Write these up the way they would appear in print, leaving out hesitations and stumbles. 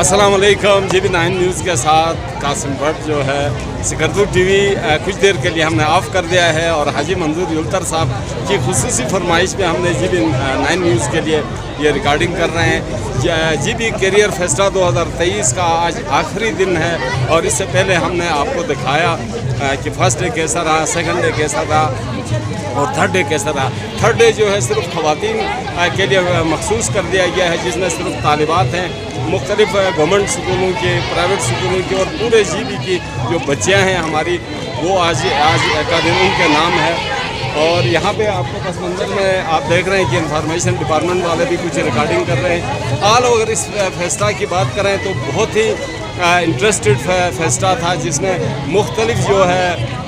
अस्सलाम वालेकुम। GB9 news के साथ कासिम भट्ट जो है सिकरदू TV कुछ देर के लिए हमने ऑफ़ कर दिया है और हाजी मंजूर युल्तर साहब की खुसूसी फरमाइश पे हमने GB9 न्यूज़ के लिए ये रिकॉर्डिंग कर रहे हैं। GB कैरियर फेस्टा 2023 का आज आखिरी दिन है और इससे पहले हमने आपको दिखाया कि फर्स्ट डे कैसा रहा, सेकंड डे कैसा रहा और थर्ड डे कैसा रहा। थर्ड डे जो है सिर्फ ख़वातीन के लिए मखसूस कर दिया गया है, जिसमें सिर्फ तालिबात हैं, मुख्तलिफ गवर्नमेंट स्कूलों के, प्राइवेट स्कूलों के और पूरे GB की जो बच्चियाँ हैं हमारी, वो आज का दिन उनके नाम है। और यहाँ पे आपको पस मंज़र में आप देख रहे हैं कि इंफॉर्मेशन डिपार्टमेंट वाले भी कुछ रिकॉर्डिंग कर रहे हैं। ऑल ओवर इस फेस्टा की बात करें तो बहुत ही इंटरेस्टेड फेस्टा था, जिसमें मुख्तलिफ जो है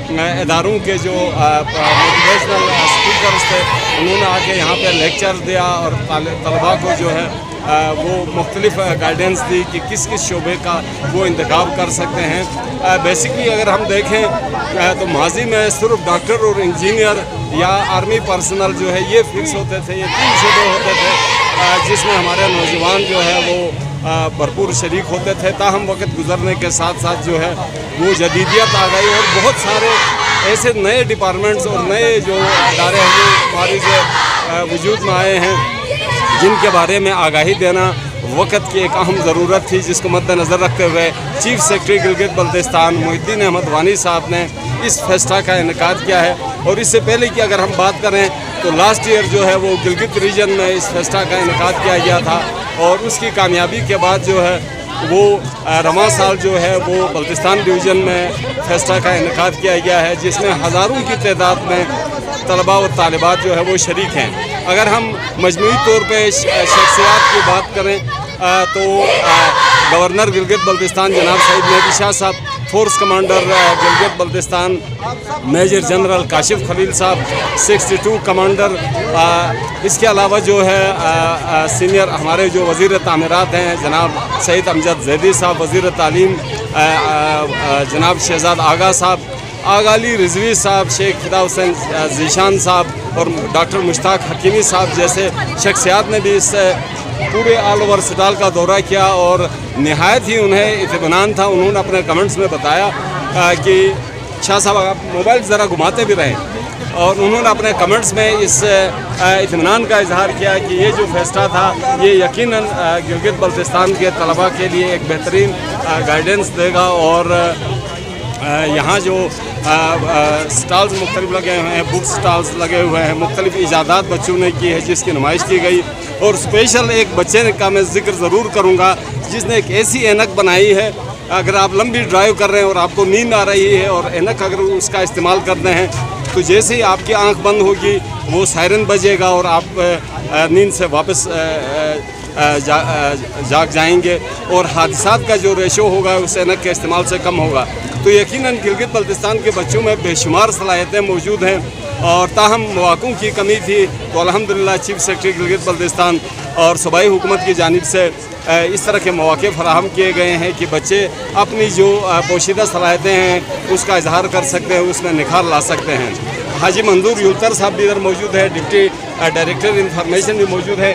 इदारों के जो मोटिवेशनल स्पीकर्स थे, उन्होंने आके यहाँ पे लेक्चर दिया और तलबा को जो है वो मुख्तलिफ गाइडेंस दी कि किस किस शोबे का वो इंतखाब कर सकते हैं। बेसिकली अगर हम देखें तो माजी में सिर्फ डॉक्टर और इंजीनियर या आर्मी पर्सनल जो है ये फिक्स होते थे, ये 3 शोबे होते थे जिसमें हमारे नौजवान जो है वो भरपूर शरीक होते थे। ताहम वक्त गुजरने के साथ साथ जो है वो जदीदियत आ गई और बहुत सारे ऐसे नए डिपार्टमेंट्स और नए जो इदारे हमारी से वजूद में आए हैं, जिनके बारे में आगाही देना वक़्त की एक अहम ज़रूरत थी, जिसको मद्देनज़र रखते हुए चीफ सेक्रेटरी गिलगित बल्तिस्तान मोहिद्दीन अहमद वानी साहब ने इस फेस्टा का इनेकाद किया है। और इससे पहले की अगर हम बात करें तो लास्ट ईयर जो है वो गिलगित रीजन में इस फेस्टा का इनेकाद किया गया था और उसकी कामयाबी के बाद जो है वो रवां साल जो है वो बल्तिस्तान डिवीज़न में फेस्टा का इनेकाद किया गया है, जिसमें हज़ारों की तादाद में तलबा और तालिबात जो है वो शरीक हैं। अगर हम मजमूई तौर पे शख्सियात की बात करें तो गवर्नर गिलगित बल्तिस्तान जनाब सईद मेहदी शाह साहब, force commander Gilgit Baltistan major general Kashif Khalil साहब, 62 कमांडर, इसके अलावा जो है सीनियर हमारे जो वज़ीर तामीरात हैं जनाब सईद अमजद जैदी साहब, वज़ीर तालीम जनाब शहजाद आगा साहब, आगाली रिजवी साहब, शेख फिदा हुसैन जीशान साहब और डॉक्टर मुश्ताक हकीमी साहब जैसे शख्सियात ने भी इस पूरे ऑल ओवर स्टाल का दौरा किया और नहायत ही उन्हें इत्मीनान था। उन्होंने अपने कमेंट्स में बताया कि शाह साहब आप मोबाइल ज़रा घुमाते भी रहें, और उन्होंने अपने कमेंट्स में इस इत्मीनान का इजहार किया कि ये जो फेस्टा था ये यकीनन गिलगित बल्तिस्तान के तलबा के लिए एक बेहतरीन गाइडेंस देगा। और यहाँ जो स्टॉल्स मुख्तलिफ लगे हुए हैं, बुक स्टॉल्स लगे हुए हैं, मुख्तलिफ इजादात बच्चों ने की है जिसकी नुमाइश की गई। और स्पेशल एक बच्चे का मैं ज़िक्र ज़रूर करूँगा जिसने एक ऐसी ऐनक बनाई है, अगर आप लंबी ड्राइव कर रहे हैं और आपको नींद आ रही है और ऐनक अगर उसका इस्तेमाल करते हैं तो जैसे ही आपकी आंख बंद होगी वो सायरन बजेगा और आप नींद से वापस जाग जाएंगे और हादसात का जो रेशो होगा उस ऐनक के इस्तेमाल से कम होगा। तो यकीनन गिलगित बल्तिस्तान के बच्चों में बेशुमार सलाहियतें मौजूद हैं और ताहम मौक़ों की कमी थी, तो अल्हम्दुलिल्लाह चीफ सेक्रेटरी गिलगित बल्तिस्तान और सूबाई हुकूमत की जानिब से इस तरह के मौक़े फराहम किए गए हैं कि बच्चे अपनी जो पोशीदा सलाहियतें हैं उसका इजहार कर सकते हैं, उसमें निखार ला सकते हैं। हाजी मंजूर युल्तर साहब भी इधर मौजूद है, डिप्टी डायरेक्टर इंफॉर्मेशन भी मौजूद है।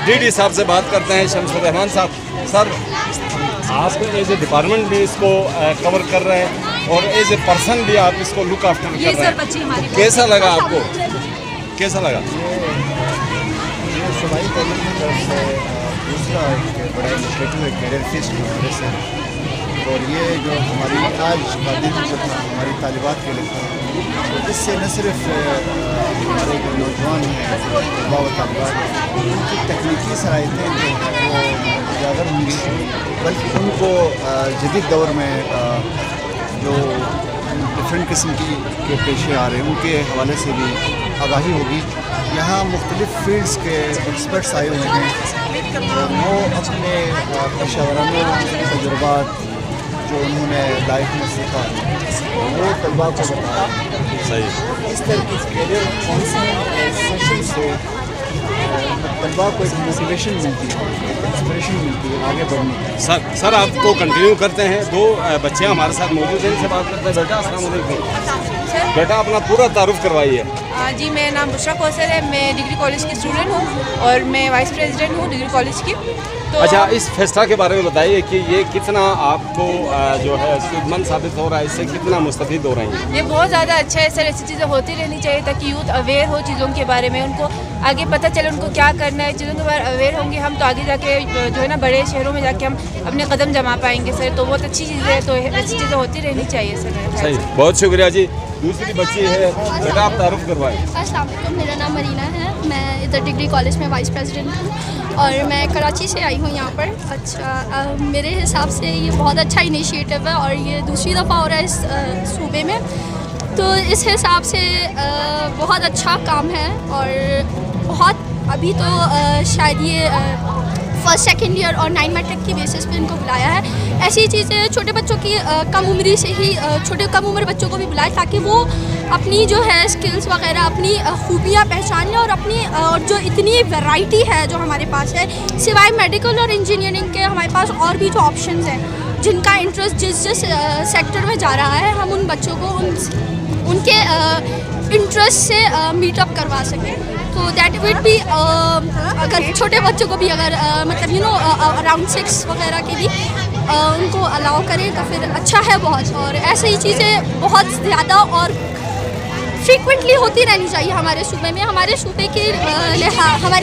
DD साहब से बात करते हैं, शमसुर रहमान साहब। सर, आप एज ए डिपार्टमेंट भी इसको कवर कर रहे हैं और एज ए पर्सन भी आप इसको लुक आफ्टर कर रहे हैं, तो कैसा लगा आपको, कैसा लगा? ये सूबाई तालीम की तरफ से दूसरा एक बड़ा इनिशिएटिव है कैरियर फेस्ट की वजह से, और ये जो हमारी आज का दिन जो था हमारी तालिबात के लिए था, तो इससे न सिर्फ हमारे जो नौजवान हैं तलबा व तालिबात उनकी तकनीकी सलाहियतें जो हैं वो उजागर होंगी, बल्कि उनको जदीद दौर में जो डिफरेंट किस्म के पेशे आ रहे हैं उनके हवाले से भी आगाही होगी। यहाँ मुख्तलिफ़ फील्ड्स के एक्सपर्ट्स आए हुए हैं, वो अपने पेशेवराना तजुर्बात जो उन्होंने लाइफ में सीखा वो तलबा को बताया। सही, इस तरह की कैरियर काउंसलिंग सेशन से तलबा को एक मोटिवेशन मिलती है, इंस्पिरेशन मिलती है आगे बढ़ने की। सर आपको कंटिन्यू करते हैं, 2 बच्चे हमारे साथ मौजूद हैं, इनसे बात करते हैं। बेटा अस्सलाम वालेकुम। बेटा अपना पूरा तारुफ करवाइए। जी, मेरा नाम बुशरा कौसर है, मैं डिग्री कॉलेज की स्टूडेंट हूँ और मैं वाइस प्रेसिडेंट हूँ डिग्री कॉलेज की। تو اچھا اس فیصلہ کے بارے میں بتائیے کہ یہ کتنا آپ کو جو ہے سودمند ثابت ہو رہا ہے, اس سے کتنا مستفید ہو رہے ہیں؟ یہ بہت زیادہ اچھا ہے سر, ایسی چیزیں ہوتی رہنی چاہیے تاکہ یوتھ اویئر ہو چیزوں کے بارے میں, ان کو آگے پتہ چلے ان کو کیا کرنا ہے, چیزوں کے بارے اویئر ہوں گے ہم تو آگے جا کے جو ہے نا بڑے شہروں میں جا کے ہم اپنے قدم جما پائیں گے سر. تو بہت اچھی چیز ہے, تو ایسی چیزیں ہوتی رہنی چاہیے سر. صحیح, بہت شکریہ جی. دوسری بچی ہے, بیٹا آپ تعارف کروائیں. السلام علیکم, میرا نام مرینا ہے, میں ادھر ڈگری کالج میں وائس پریزیڈنٹ ہوں اور میں کراچی سے آئی ہوں یہاں پر. اچھا, میرے حساب سے یہ بہت اچھا انیشیٹو ہے اور یہ دوسری دفعہ ہو رہا ہے اس صوبے میں, تو اس حساب سے بہت اچھا کام ہے. اور بہت ابھی تو شاید یہ فرسٹ سیکنڈ ایئر اور 9 میٹرک کی بیسس پہ ان کو بلایا ہے. ایسی چیزیں چھوٹے بچوں کی کم عمری سے ہی کم عمر بچوں کو بھی بلائے تاکہ وہ اپنی جو ہے اسکلس وغیرہ اپنی خوبیاں پہچان لیں, اور اپنی اور جو اتنی ویرائٹی ہے جو ہمارے پاس ہے, سوائے میڈیکل اور انجینئرنگ کے ہمارے پاس اور بھی جو آپشنز ہیں جن کا انٹرسٹ جس سیکٹر میں جا رہا ہے, ہم ان بچوں کو ان کے انٹرسٹ سے میٹ اپ کروا سکیں. تو دیٹ وڈ بھی اگر چھوٹے بچوں کو بھی اگر مطلب اراؤنڈ 6 وغیرہ کے بھی ان کو الاؤ کریں تو پھر اچھا ہے بہت. اور ایسے ہی چیزیں بہت زیادہ اور فریکوینٹلی ہوتی رہنی چاہیے ہمارے صوبے میں. ہمارے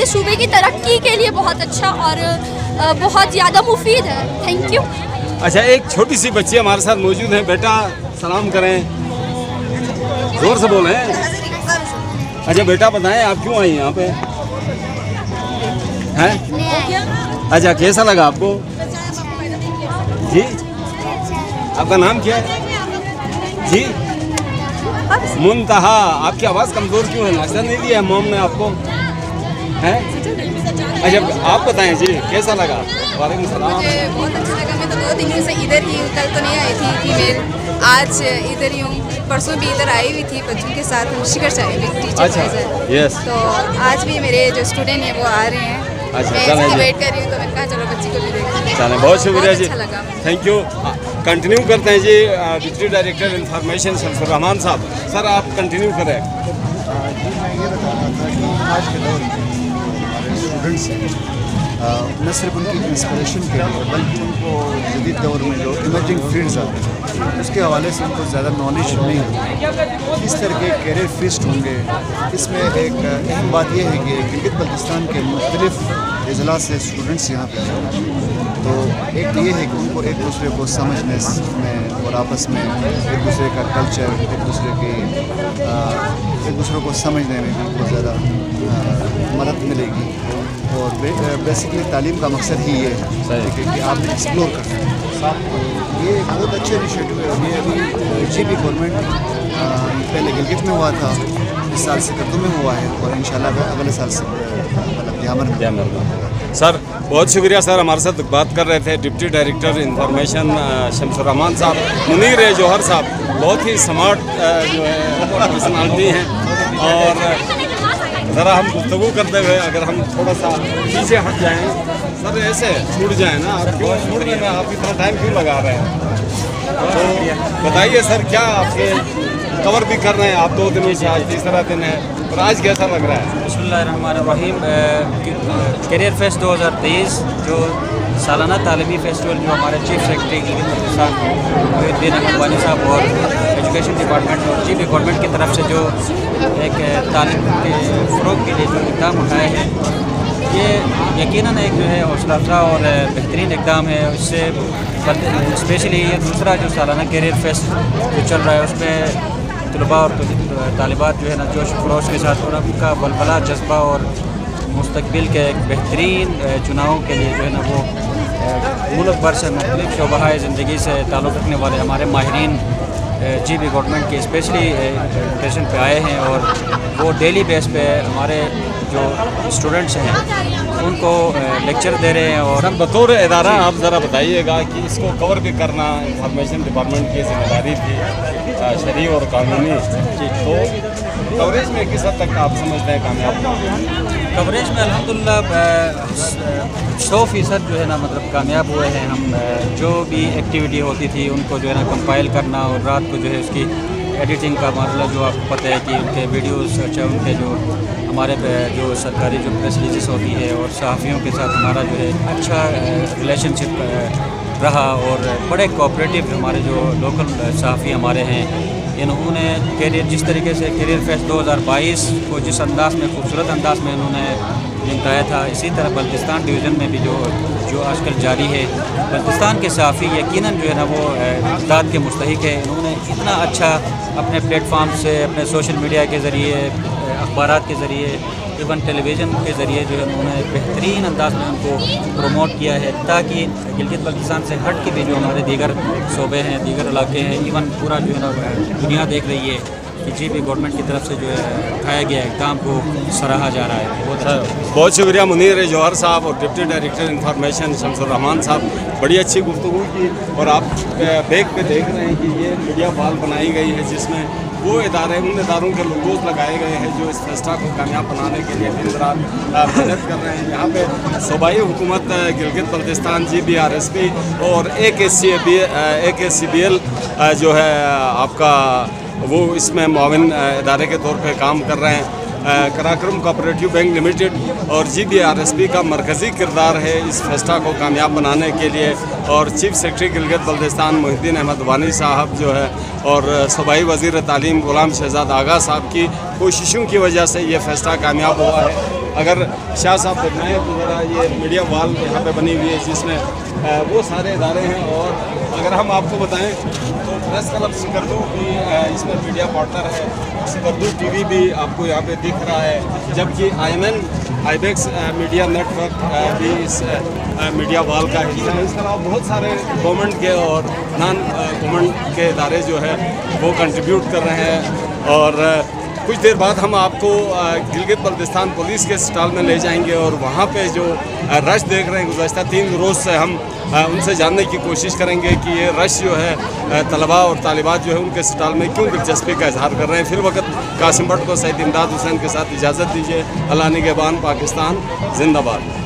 صوبے کی ترقی کے لیے بہت اچھا اور بہت زیادہ مفید ہے. Thank you. اچھا, ایک چھوٹی سی بچی ہمارے ساتھ موجود ہے, بیٹا سلام کریں, زور سے بولیں. اچھا بیٹا بتائیں آپ کیوں آئی یہاں پہ ہیں؟ اچھا, کیسا لگا آپ کو جی؟ آپ کا نام کیا ہے جی؟ منتہا. آپ کی آواز کمزور کیوں ہے, ناشتہ نہیں دیا ہے موم نے آپ کو ہیں؟ اچھا آپ بتائیں جی کیسا لگا؟ وعلیکم السلام. مجھے بہت اچھا لگا. میں تو 2 دنوں سے ادھر ہی ہوں, کل تو نہیں آئی تھی فیمیل, آج ادھر ہی ہوں. پرسوں بھی ادھر آئی ہوئی تھی بچوں کے ساتھ, ہم شکر چاہے ٹیچر یس. تو آج بھی میرے جو اسٹوڈنٹ ہیں وہ آ رہے ہیں. میں اس کی ویٹ کر رہی ہوں, تو میں نے کہا چلو بچی کو بھی دیکھیں. چلیں, بہت شکریہ جی, اچھا لگا. Thank you. کنٹینیو کرتے ہیں جی, ڈپٹی ڈائریکٹر انفارمیشن شمس الرحمان صاحب. سر آپ کنٹینیو کریں. جی میں یہ بتا رہا تھا کہ آج کے دور میں ہمارے اسٹوڈنٹس ہیں, نہ صرف ان کی انسپریشن کے لیے بلکہ ان کو جدید دور میں جو ایمرجنگ فیلڈز آتے ہیں اس کے حوالے سے ان کو زیادہ نالج نہیں ہوتی. اس طرح کے کیریئر فیسٹ ہوں گے. اس میں ایک اہم بات یہ ہے کہ گلگت بلتستان کے مختلف اضلاع سے اسٹوڈنٹس یہاں پہ آتے ہیں. تو ایک یہ ہے کہ ان کو ایک دوسرے کو سمجھنے میں اور آپس میں ایک دوسرے کا کلچر, ایک دوسرے کو سمجھنے میں بھی بہت زیادہ مدد ملے گی. اور بیسکلی تعلیم کا مقصد ہی یہ ہے کہ آپ ایکسپلور کریں. یہ بہت اچھا انیشیٹو ہے. یہ ابھی جی بی گورنمنٹ پہلے گلگت میں ہوا تھا, اس سال سکردو میں ہوا ہے, اور انشاءاللہ اگلے سال سے جامر میں. سر بہت شکریہ سر, ہمارے ساتھ بات کر رہے تھے ڈپٹی ڈائریکٹر انفارمیشن شمس الرحمان صاحب. منیر جوہر صاحب بہت ہی اسمارٹ جو ہے پرسنالٹی ہیں, اور ذرا ہم گفتگو کرتے ہوئے اگر ہم تھوڑا سا پیچھے ہٹ جائیں, سر ایسے چھوٹ جائیں نا, آپ کیوں چھوڑنے میں آپ اتنا ٹائم کیوں لگا رہے ہیں؟ تو بتائیے سر, کیا آپ کے کور بھی کر رہے ہیں آپ 2 دنوں سے, آج تیسرا دن ہے, اور آج کیسا لگ رہا ہے؟ بسم اللہ الرحمن الرحیم. کیریئر فیسٹ 2023 جو سالانہ تعلیمی فیسٹیول جو ہمارے چیف سیکرٹری گلگت بلتستان محی الدین اقبانی صاحب اور ایجوکیشن ڈپارٹمنٹ اور جی بی گورنمنٹ کی طرف سے جو ایک تعلیم کے فروغ کے لیے جو اقدام اٹھائے ہیں, یہ یقیناً ایک جو ہے حوصلہ افزا اور بہترین اقدام ہے. اس سے اسپیشلی یہ دوسرا جو سالانہ کیریئر فیسٹ جو چل رہا ہے اس میں طلباء اور طالبات جو ہے نا جوش و خروش کے ساتھ اور ان کا بلبلہ جذبہ اور مستقبل کے ایک بہترین چناؤ کے لیے جو ہے نا وہ ملک بھر سے مختلف شعبہ زندگی سے تعلق رکھنے والے ہمارے ماہرین جی بی گورنمنٹ کے اسپیشلی انویٹیشن پہ آئے ہیں, اور وہ ڈیلی بیس پہ ہمارے جو اسٹوڈنٹس ہیں ان کو لیکچر دے رہے ہیں. اور سر بطور ادارہ آپ ذرا بتائیے گا کہ اس کو کور بھی کرنا انفارمیشن ڈپارٹمنٹ کی ذمہ داری تھی شرعی اور قانونی, تو کوریج میں کس حد تک آپ سمجھتے ہیں کامیاب؟ کوریج میں الحمدللہ 100% جو ہے نا مطلب کامیاب ہوئے ہیں. ہم جو بھی ایکٹیویٹی ہوتی تھی ان کو جو ہے نا کمپائل کرنا اور رات کو جو ہے اس کی एडिटिंग का मामला जो आपको पता है कि उनके वीडियोस अच्छा उनके जो हमारे जो सरकारी जो प्रेस रिलीज होती है और सहाफ़ियों के साथ हमारा जो है अच्छा रिलेशनशिप रहा और बड़े कोऑपरेटिव हमारे जो लोकल सहाफ़ी हमारे हैं, इन्होंने कैरियर जिस तरीके से कैरियर फेस्ट 2022 को जिस अंदाज़ में खूबसूरत अंदाज़ में इन्होंने निपटाया था, इसी तरह बल्तिस्तान डिवीज़न में भी जो आजकल जारी है, बल्तिस्तान के सहाफ़ी यकीनन जो है ना वो इक़्तिदार के मुस्तहिक है। इन्होंने इतना अच्छा अपने प्लेटफार्म से अपने सोशल मीडिया के ज़रिए अखबारात के ज़रिए इवन टेलीविज़न के ज़रिए जो है उन्होंने बेहतरीन अंदाज में उनको प्रमोट किया है, ताकि गिलगित बल्तिस्तान से हट के भी जो हमारे दीगर सूबे हैं, दीगर इलाके हैं, इवन पूरा जो है ना दुनिया देख रही है कि जी भी गवर्नमेंट की तरफ से जो है उठाया गया इक़दाम को सराहा जा रहा है। बहुत शुक्रिया मुनीर जौहर साहब और deputy director information Shamsur Rahman साहब, बड़ी अच्छी गुफ्तगू की। और आप बैग पे देख रहे हैं कि ये मीडिया वॉल बनाई गई है जिसमें वो इदारे उन इदारों के लोगोज लगाए गए हैं जो इस फेस्टा को कामयाब बनाने के लिए दिन रात मेहनत कर रहे हैं। यहाँ पे सूबाई हुकूमत गिलगित बल्तिस्तान GBRSP और AKCBL जो है आपका वो इसमें मुआविन इदारे के तौर पे काम कर रहे हैं। कराक्रम कोऑपरेटिव बैंक लिमिटेड और GBRSP का मरकज़ी किरदार है इस फेस्टा को कामयाब बनाने के लिए। और चीफ सेक्रेटरी गिलगित बल्तिस्तान मोहिद्दीन अहमद वानी साहब जो है और सूबाई वज़ीर तालीम ग़ुलाम शहज़ाद आगा साहब की कोशिशों की वजह से ये फेस्टा कामयाब हुआ है। अगर शाह साहब दिखाएँ तो ज़रा ये मीडिया वॉल यहाँ पे बनी हुई है जिसमें वो सारे इदारे हैं। और अगर हम आपको बताएं तो प्रेस क्लब सिकरदू भी इसमें मीडिया पार्टनर है, सिकरदू TV भी आपको यहाँ पे दिख रहा है, जबकि IBEX मीडिया नेटवर्क भी इस मीडिया वॉल का हिस्सा है। इस तरह बहुत सारे गवर्नमेंट के और नॉन गवर्नमेंट के इदारे जो है वो कंट्रीब्यूट कर रहे हैं। और कुछ देर बाद हम आपको गिलगित बल्तिस्तान पुलिस के स्टॉल में ले जाएंगे और वहाँ पे जो रश देख रहे हैं गुज़श्ता 3 रोज़ से हम उनसे जानने की कोशिश करेंगे कि ये रश जो है तलबा और तालिबात जो है उनके स्टॉल में क्यों दिलचस्पी का इजहार कर रहे हैं। फिर वक्त कासिम भट्ट को सईद इमदाद हुसैन के साथ इजाज़त दीजिए। अल्लाह निगहबान, पाकिस्तान जिंदाबाद।